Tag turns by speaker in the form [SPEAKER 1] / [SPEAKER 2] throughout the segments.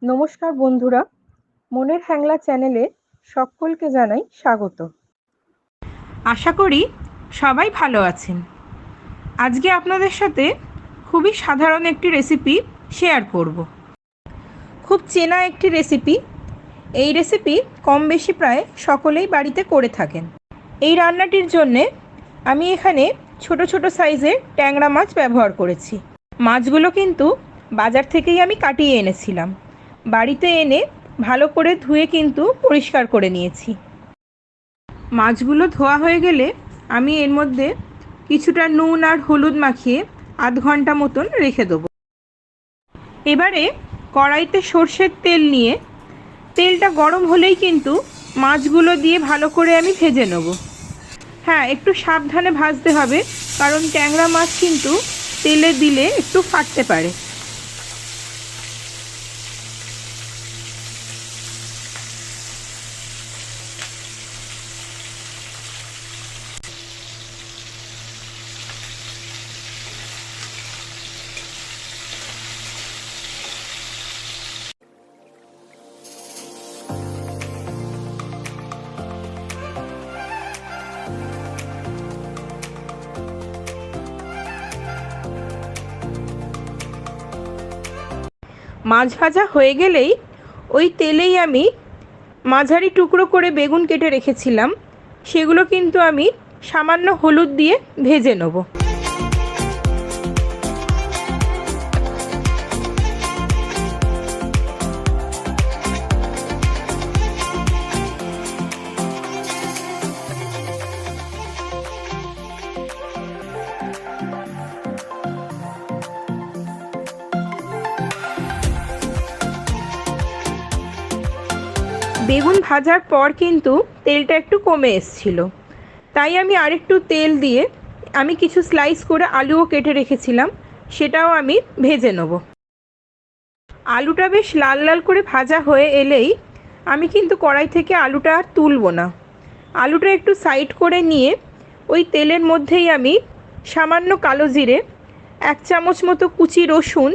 [SPEAKER 1] নমস্কার বন্ধুরা, মনের হ্যাংলা চ্যানেলে সকলকে জানাই স্বাগত। আশা করি সবাই ভালো আছেন। আজকে আপনাদের সাথে খুবই সাধারণ একটি রেসিপি শেয়ার করব। খুব চেনা একটি রেসিপি। এই রেসিপি কম বেশি প্রায় সকলেই বাড়িতে করে থাকেন। এই রান্নাটির জন্যে আমি এখানে ছোট ছোট সাইজের ট্যাংরা মাছ ব্যবহার করেছি। মাছগুলো কিন্তু বাজার থেকেই আমি কাটিয়ে এনেছিলাম। বাড়িতে এনে ভালো করে ধুয়ে কিন্তু পরিষ্কার করে নিয়েছি। মাছগুলো ধোয়া হয়ে গেলে আমি এর মধ্যে কিছুটা নুন আর হলুদ মাখিয়ে আধ ঘন্টা মতন রেখে দেবো। এবারে কড়াইতে সর্ষের তেল নিয়ে তেলটা গরম হলেই কিন্তু মাছগুলো দিয়ে ভালো করে আমি ভেজে নেব। হ্যাঁ, একটু সাবধানে ভাজতে হবে, কারণ ট্যাংরা মাছ কিন্তু তেলে দিলে একটু ফাটতে পারে। মাছ ভাজা হয়ে গেলেই ওই তেলেই আমি মাঝারি টুকরো করে বেগুন কেটে রেখেছিলাম, সেগুলো কিন্তু আমি সামান্য হলুদ দিয়ে ভেজে নেব। বেগুন ভাজার পর কিন্তু তেলটা একটু কমে এসেছিল, তাই আমি আরেকটু তেল দিয়ে আমি কিছু স্লাইস করে আলুও কেটে রেখেছিলাম, সেটাও আমি ভেজে নেব। আলুটা বেশ লাল লাল করে ভাজা হয়ে এলেই আমি কিন্তু কড়াই থেকে আলুটা আর তুলব না। আলুটা একটু সাইড করে নিয়ে ওই তেলের মধ্যেই আমি সামান্য কালো জিরে, 1 চামচ মতো কুচি রসুন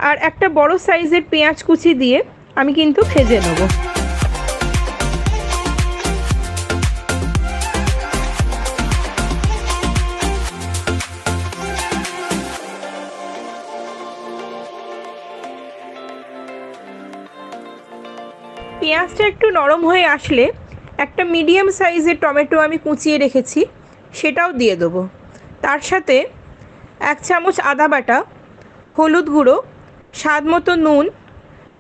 [SPEAKER 1] আর একটা বড় সাইজের পেঁয়াজ কুচি দিয়ে আমি কিন্তু ভেজে নেব। পেঁয়াজটা একটু নরম হয়ে আসলে একটা মিডিয়াম সাইজের টমেটো আমি কুচিয়ে রেখেছি, সেটাও দিয়ে দেবো। তার সাথে 1 চামচ আদা বাটা, হলুদ গুঁড়ো, স্বাদ মতো নুন,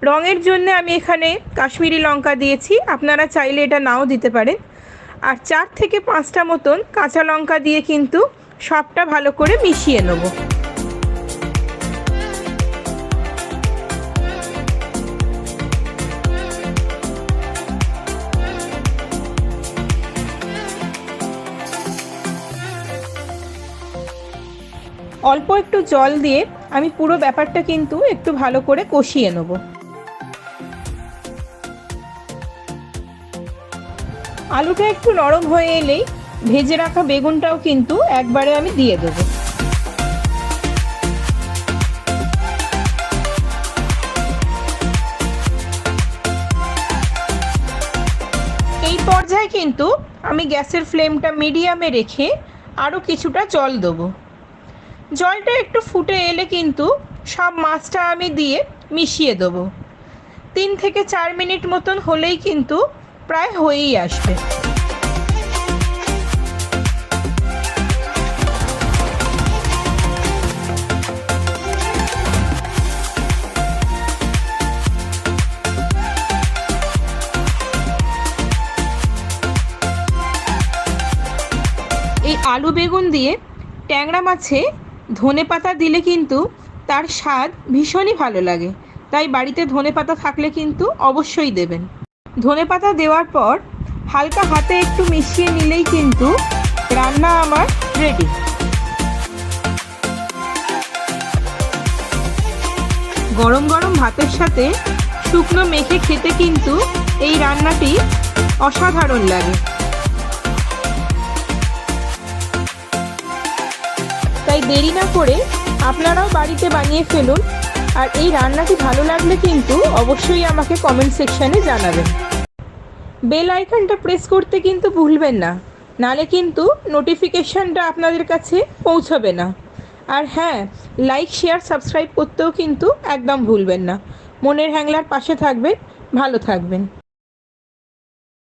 [SPEAKER 1] রঙের জন্য আমি এখানে কাশ্মীরি লঙ্কা দিয়েছি, আপনারা চাইলে এটা নাও দিতে পারেন, আর 4 থেকে 5টা মতন কাঁচা লঙ্কা দিয়ে কিন্তু সবটা ভালো করে মিশিয়ে নেব। অল্প একটু জল দিয়ে আমি পুরো ব্যাপারটা কিন্তু একটু ভালো করে কষিয়ে নেব। আলুটা একটু নরম হয়ে এলেই ভেজে রাখা বেগুনটাও কিন্তু একবারে আমি দিয়ে দেব। এই পর্যায়ে কিন্তু আমি গ্যাসের ফ্লেমটা মিডিয়ামে রেখে আরও কিছুটা জল দেবো। জলটা একটু ফুটে এলে কিন্তু সব মাছটা আমি দিয়ে মিশিয়ে দেবো। 3 থেকে 4 মিনিট মতন হলেই কিন্তু প্রায় হয়েই আসবে। এই আলু বেগুন দিয়ে ট্যাংরা মাছে ধনেপাতা দিলে কিন্তু তার স্বাদ ভীষণই ভালো লাগে, তাই বাড়িতে ধনেপাতা থাকলে কিন্তু অবশ্যই দেবেন। ধনেপাতা দেওয়ার পর হালকা হাতে একটু মিশিয়ে নিলেই কিন্তু রান্না আমার রেডি। গরম গরম ভাতের সাথে শুকনো মেখে খেতে কিন্তু এই রান্নাটি অসাধারণ লাগে। তাই দেরি না করে আপনারাও বাড়িতে বানিয়ে ফেলুন আর এই রান্নাটি ভালো লাগলে কিন্তু অবশ্যই আমাকে কমেন্ট সেকশানে জানাবেন। বেল আইকনটা প্রেস করতে কিন্তু ভুলবেন না, নালে কিন্তু নোটিফিকেশানটা আপনাদের কাছে পৌঁছবে না। আর হ্যাঁ, লাইক শেয়ার সাবস্ক্রাইব করতেও কিন্তু একদম ভুলবেন না। মনের হ্যাংলার পাশে থাকবেন, ভালো থাকবেন।